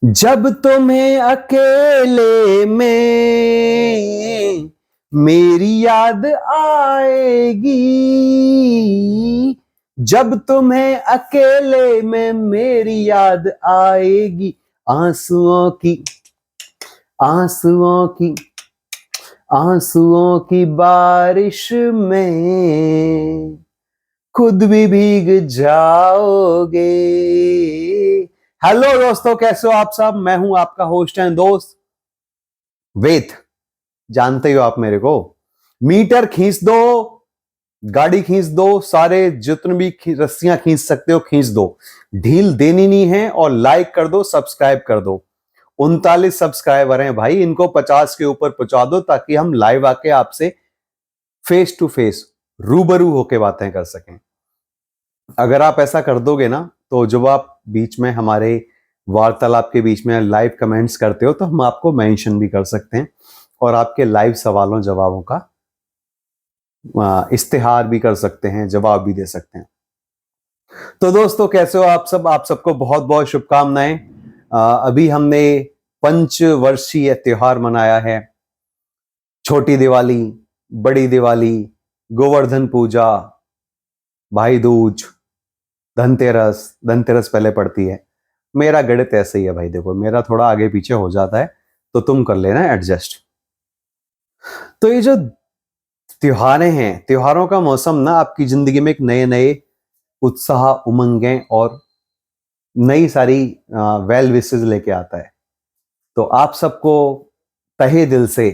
जब तुम्हें अकेले में मेरी याद आएगी, जब तुम्हें अकेले में मेरी याद आएगी, आंसुओं की आंसुओं की आंसुओं की बारिश में खुद भी भीग जाओगे। हेलो दोस्तों, कैसे हो आप सब। मैं हूं आपका होस्ट एंड दोस्त वेद। जानते हो आप मेरे को। मीटर खींच दो, गाड़ी खींच दो, सारे जितने भी रस्सियां खींच सकते हो खींच दो, ढील देनी नहीं है। और लाइक कर दो, सब्सक्राइब कर दो। 39 सब्सक्राइबर हैं भाई, इनको 50 के ऊपर पहुंचा दो ताकि हम लाइव आके आपसे फेस टू फेस रूबरू होके बातें कर सकें। अगर आप ऐसा कर दोगे ना, तो जब आप बीच में हमारे वार्तालाप के बीच में लाइव कमेंट्स करते हो तो हम आपको मेंशन भी कर सकते हैं और आपके लाइव सवालों जवाबों का इस्तेहार भी कर सकते हैं, जवाब भी दे सकते हैं। तो दोस्तों, कैसे हो आप सब। आप सबको बहुत बहुत शुभकामनाएं। अभी हमने पंचवर्षीय त्योहार मनाया है। छोटी दिवाली, बड़ी दिवाली, गोवर्धन पूजा, भाई दूज, धनतेरस। धनतेरस पहले पड़ती है। मेरा गणित ऐसे ही है भाई, देखो मेरा थोड़ा आगे पीछे हो जाता है तो तुम कर लेना एडजस्ट। तो ये जो त्योहारें हैं, त्योहारों का मौसम ना आपकी जिंदगी में एक नए नए उत्साह, उमंगें और नई सारी वेल विशेस लेके आता है। तो आप सबको तहे दिल से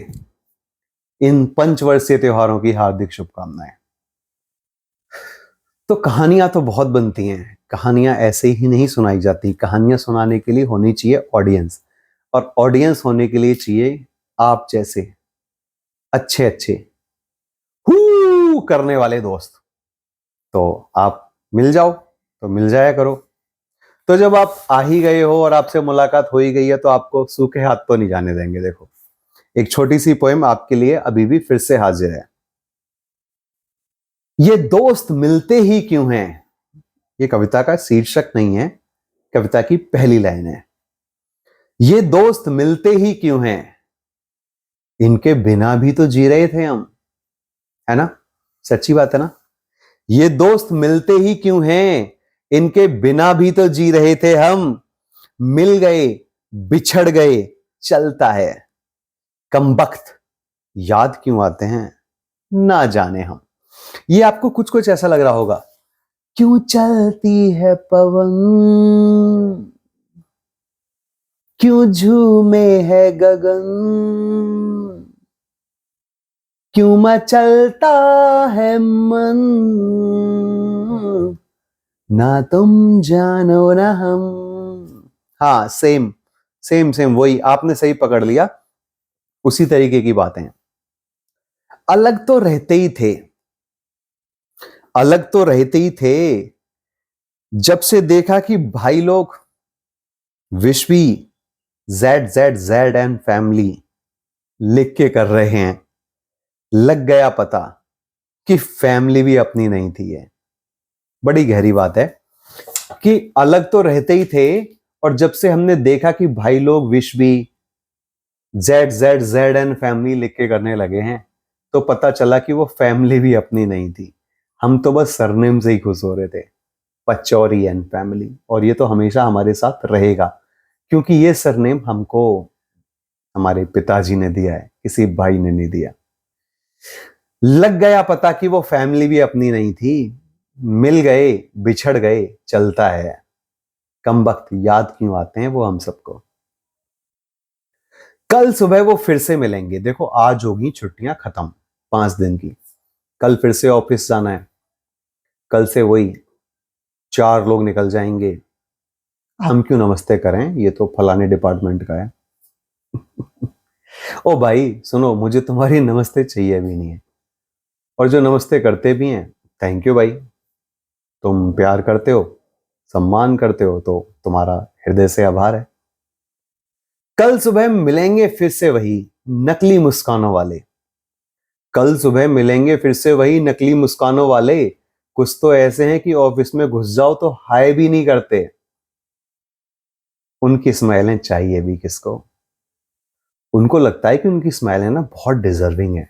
इन पंचवर्षीय त्योहारों की हार्दिक शुभकामनाएं। तो कहानियां तो बहुत बनती हैं, कहानियां ऐसे ही नहीं सुनाई जाती। कहानियां सुनाने के लिए होनी चाहिए ऑडियंस, और ऑडियंस होने के लिए चाहिए आप जैसे अच्छे अच्छे हू करने वाले दोस्त। तो आप मिल जाओ तो मिल जाया करो। तो जब आप आ ही गए हो और आपसे मुलाकात हो ही गई है तो आपको सूखे हाथ तो नहीं जाने देंगे। देखो, एक छोटी सी पोएम आपके लिए अभी भी फिर से हाजिर है। ये दोस्त मिलते ही क्यों हैं। ये कविता का शीर्षक नहीं है, कविता की पहली लाइन है। ये दोस्त मिलते ही क्यों हैं, इनके बिना भी तो जी रहे थे हम, है ना। सच्ची बात है ना। ये दोस्त मिलते ही क्यों हैं, इनके बिना भी तो जी रहे थे हम। मिल गए, बिछड़ गए, चलता है। कमबख्त याद क्यों आते हैं, ना जाने हम। ये आपको कुछ कुछ ऐसा लग रहा होगा। क्यों चलती है पवन, क्यों झूमे है गगन, क्यों मचलता है मन, ना तुम जानो ना हम। हाँ, सेम सेम सेम वही, आपने सही पकड़ लिया। उसी तरीके की बातें। अलग तो रहते ही थे, अलग तो रहते ही थे। जब से देखा कि भाई लोग विश भी Z Z Z and family लिख के कर रहे हैं, लग गया पता कि फैमिली भी अपनी नहीं थी। है बड़ी गहरी बात है कि अलग तो रहते ही थे, और जब से हमने देखा कि भाई लोग विश भी Z Z Z and family लिख के करने लगे हैं, तो पता चला कि वो फैमिली भी अपनी नहीं थी। हम तो बस सरनेम से ही खुश हो रहे थे, पचौरी एंड फैमिली। और ये तो हमेशा हमारे साथ रहेगा, क्योंकि ये सरनेम हमको हमारे पिताजी ने दिया है, किसी भाई ने नहीं दिया। लग गया पता कि वो फैमिली भी अपनी नहीं थी। मिल गए, बिछड़ गए, चलता है। कमबख्त याद क्यों आते हैं वो हम सबको। कल सुबह वो फिर से मिलेंगे। देखो, आज होगी छुट्टियां खत्म 5 दिन की। कल फिर से ऑफिस जाना है। कल से वही 4 लोग निकल जाएंगे। हम क्यों नमस्ते करें, ये तो फलाने डिपार्टमेंट का है। ओ भाई सुनो, मुझे तुम्हारी नमस्ते चाहिए भी नहीं है, और जो नमस्ते करते भी हैं, थैंक यू भाई। तुम प्यार करते हो, सम्मान करते हो, तो तुम्हारा हृदय से आभार है। कल सुबह मिलेंगे फिर से वही नकली मुस्कानों वाले। कल सुबह मिलेंगे फिर से वही नकली मुस्कानों वाले। कुछ तो ऐसे हैं कि ऑफिस में घुस जाओ तो हाय भी नहीं करते। उनकी स्माइलें चाहिए भी किसको? उनको लगता है कि उनकी स्माइलें ना बहुत डिजर्विंग है,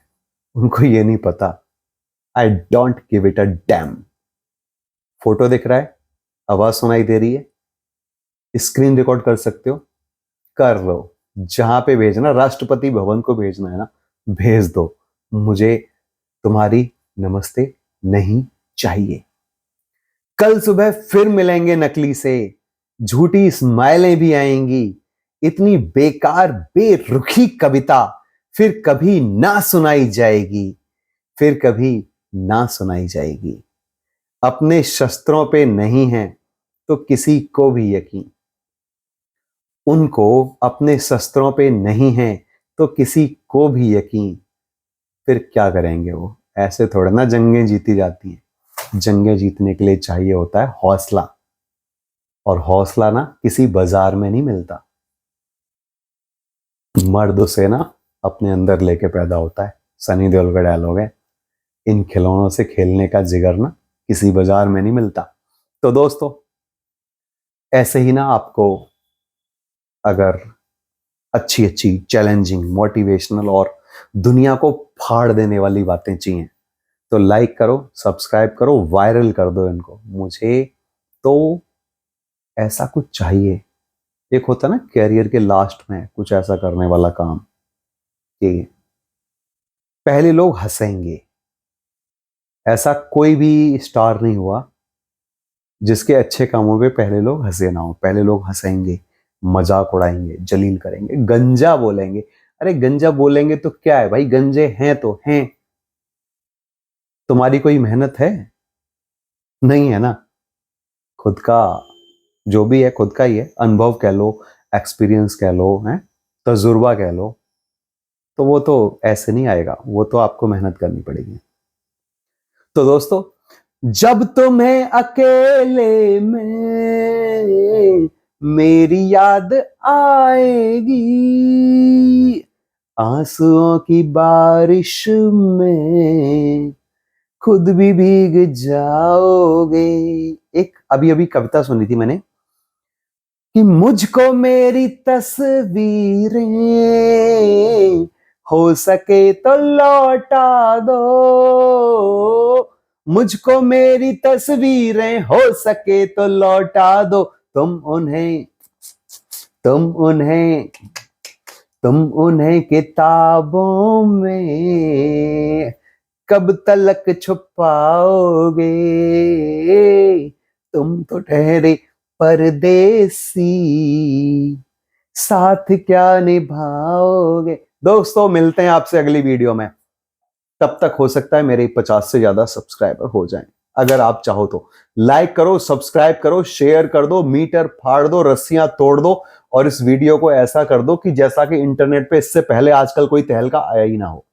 उनको ये नहीं पता। I don't give it a dam. Photo दिख रहा है, आवाज सुनाई दे रही है, स्क्रीन रिकॉर्ड कर सकते हो, कर लो। जहां पे भेजना, राष्ट्रपति भवन को भेजना है ना, भेज दो। मुझे तुम्हारी नमस्ते नहीं चाहिए। कल सुबह फिर मिलेंगे नकली से, झूठी स्माइलें भी आएंगी। इतनी बेकार बेरुखी कविता फिर कभी ना सुनाई जाएगी, फिर कभी ना सुनाई जाएगी। अपने शस्त्रों पे नहीं है तो किसी को भी यकीन, उनको अपने शस्त्रों पे नहीं है तो किसी को भी यकीन। फिर क्या करेंगे वो? ऐसे थोड़ा ना जंगें जीती जाती हैं। जंगें जीतने के लिए चाहिए होता है हौसला, और हौसला ना किसी बाजार में नहीं मिलता। मर्द उसे ना अपने अंदर लेके पैदा होता है। सनी देओल का डायलॉग है, इन खिलौनों से खेलने का जिगर ना किसी बाजार में नहीं मिलता। तो दोस्तों, ऐसे ही ना आपको अगर अच्छी अच्छी चैलेंजिंग मोटिवेशनल और दुनिया को फाड़ देने वाली बातें चाहिए तो लाइक करो, सब्सक्राइब करो, वायरल कर दो इनको। मुझे तो ऐसा कुछ चाहिए। एक होता ना कैरियर के लास्ट में कुछ ऐसा करने वाला काम कि पहले लोग हंसेंगे। ऐसा कोई भी स्टार नहीं हुआ जिसके अच्छे कामों पे पहले लोग हंसे ना हो। पहले लोग हंसेंगे, मजाक उड़ाएंगे, जलील करेंगे, गंजा बोलेंगे। अरे गंजा बोलेंगे तो क्या है भाई, गंजे हैं तो हैं। तुम्हारी कोई मेहनत है? नहीं है ना। खुद का जो भी है खुद का ही है, अनुभव कह लो, एक्सपीरियंस कह लो, है तजुर्बा कह लो, तो वो तो ऐसे नहीं आएगा, वो तो आपको मेहनत करनी पड़ेगी। तो दोस्तों, जब तुम्हें अकेले में मेरी याद आएगी, आंसुओं की बारिश में खुद भी भीग जाओगे। एक अभी अभी कविता सुनी थी मैंने कि मुझको मेरी तस्वीरें हो सके तो लौटा दो, मुझको मेरी तस्वीरें हो सके तो लौटा दो। तुम उन्हें तुम उन्हें तुम उन्हें किताबों में कब तलक छुपाओगे, तुम तो ठहरे परदेसी, साथ क्या निभाओगे। दोस्तों, मिलते हैं आपसे अगली वीडियो में। तब तक हो सकता है मेरे 50 से ज्यादा सब्सक्राइबर हो जाएं। अगर आप चाहो तो लाइक करो, सब्सक्राइब करो, शेयर कर दो, मीटर फाड़ दो, रस्सियां तोड़ दो, और इस वीडियो को ऐसा कर दो कि जैसा कि इंटरनेट पे इससे पहले आजकल कोई तहलका आया ही ना हो।